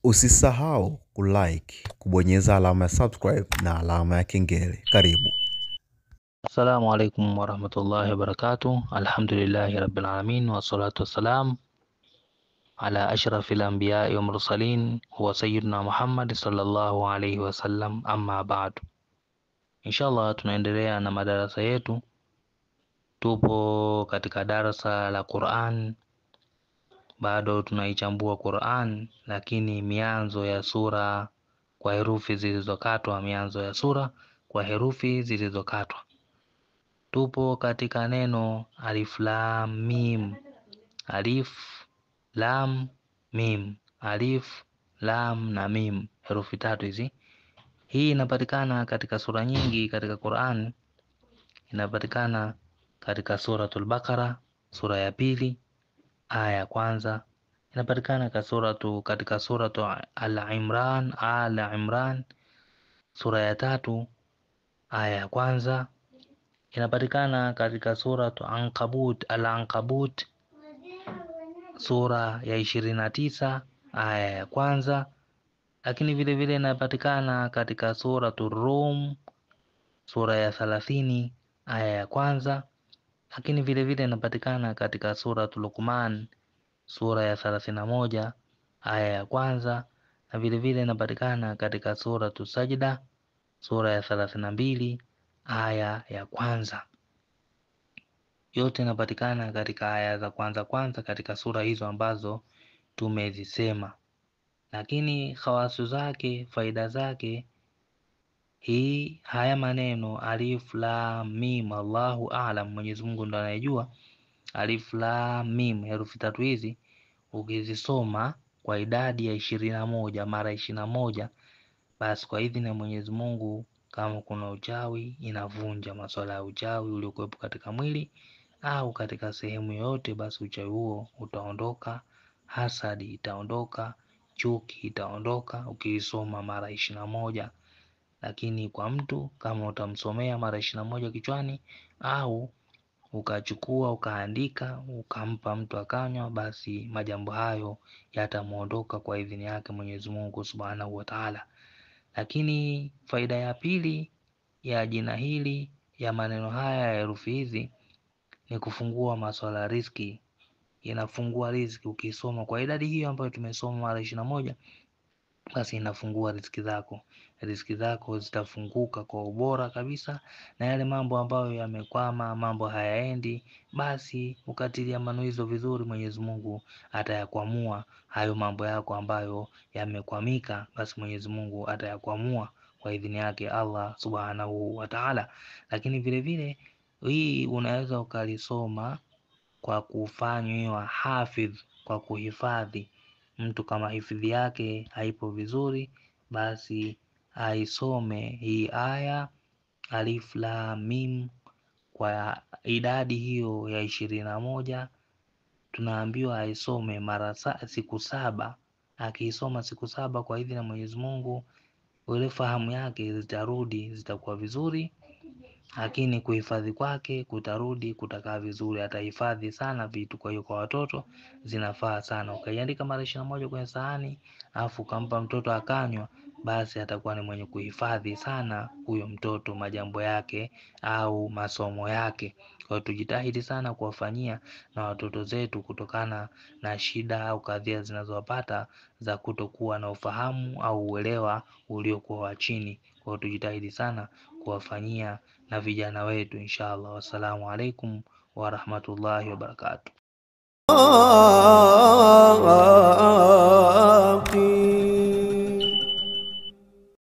Usisahau kulike, kubonyeza alama ya subscribe na alama ya kengele. Karibu. Assalamu alaikum warahmatullahi wabarakatuh. Alhamdulillahi rabbil alamin wassalatu wassalam ala ashrafil anbiya'i wal mursalin huwa sayyidina Muhammad sallallahu alayhi wasallam, amma ba'du. Inshallah tunaendelea na madarasa yetu. Tupo katika darasa la Qur'an, bado tunaichambua Qur'an, lakini mianzo ya sura kwa herufi zilizokatwa, mianzo ya sura kwa herufi zilizokatwa. Tupo katika neno alif lam mim. Alif lam mim, alif lam na mim, herufi tatu hizi. Hii inapatikana katika sura nyingi katika Qur'an. Inapatikana katika suratul Baqara, sura ya pili aya ya kwanza. Inapatikana katika suratu Al-Imran, Al-Imran, sura ya tatu aya ya kwanza. Inapatikana katika suratu Ankabut, Al-Ankabut, sura ya 29 aya ya kwanza. Lakini vile vile inapatikana katika suratu Rum, sura ya 30 aya ya kwanza. Lakini vile vile inapatikana katika suratu Luqman, sura ya 31 aya ya kwanza. Na vile vile inapatikana katika suratu Sajda, sura ya 32 aya ya kwanza. Yote inapatikana katika aya za kwanza katika sura hizo ambazo tumezisema. Lakini khawasu zake, faida zake, haya maneno alif lam mim, Allahu a'lam, Mwenyezi Mungu ndo anayejua. Alif lam mim, herufi tatu hizi ukizisoma kwa idadi ya 21 mara 21, basi kwa idhini ya Mwenyezi Mungu, kama kuna uchawi inavunja masuala ya uchawi uliokuwepo katika mwili au katika sehemu yoyote, basi uchawi huo utaondoka, hasadi itaondoka, chuki itaondoka ukiisoma mara 21. Lakini kwa mtu kama utamsomea mara 21 kichwani, au ukachukua ukaandika ukampa mtu akanywa, basi majambo hayo yatamuondoka kwa idhini yake Mwenyezi Mungu Subhanahu wa Ta'ala. Lakini faida ya pili ya jina hili, ya maneno haya ya herufi hizi, ni kufungua masuala ya riziki. Inafungua riziki ukisoma kwa idadi hiyo ambayo tumesoma mara 21, basi inafungua riziki zako. Riziki zako zitafunguka kwa ubora kabisa, na yale mambo ambayo yamekwama, mambo hayaendi, basi ukatilia manuizo vizuri, Mwenyezi Mungu atayakwamua hayo mambo yako ambayo yamekwamika, basi Mwenyezi Mungu atayakwamua kwa idhini yake Allah Subhanahu wa Ta'ala. Lakini vile vile hii unaweza ukalisoma kwa kufanywa hafidh, kwa kuhifadhi. Mtu kama hifadhi yake haipo vizuri, basi aisome hii aya alif lam mim kwa idadi hiyo ya 21. Tunaambiwa aisome siku 7. Akiisoma siku 7 kwa idhini ya Mwenyezi Mungu, ile fahamu yake zitarudi, zitakuwa vizuri. Lakini kuhifadhi kwake kutarudi, kutakaa vizuri, atahifadhi sana vitu. Kwa hiyo kwa watoto zinafaa sana ukaiandika mara 21 kwenye sahani, afu ukampa mtoto akanywa, basi atakuwa ni mwenye kuhifadhi sana huyo mtoto majambo yake au masomo yake. Kwa hiyo tujitahidi sana kuwafanyia na watoto zetu, kutokana na shida au kadhia zinazowapata za kutokuwa na ufahamu au uelewa uliokuwa wa chini. Kwa hiyo tujitahidi sana kuwafanyia na vijana wetu inshallah. Wassalamu alaikum warahmatullahi wabarakatuh.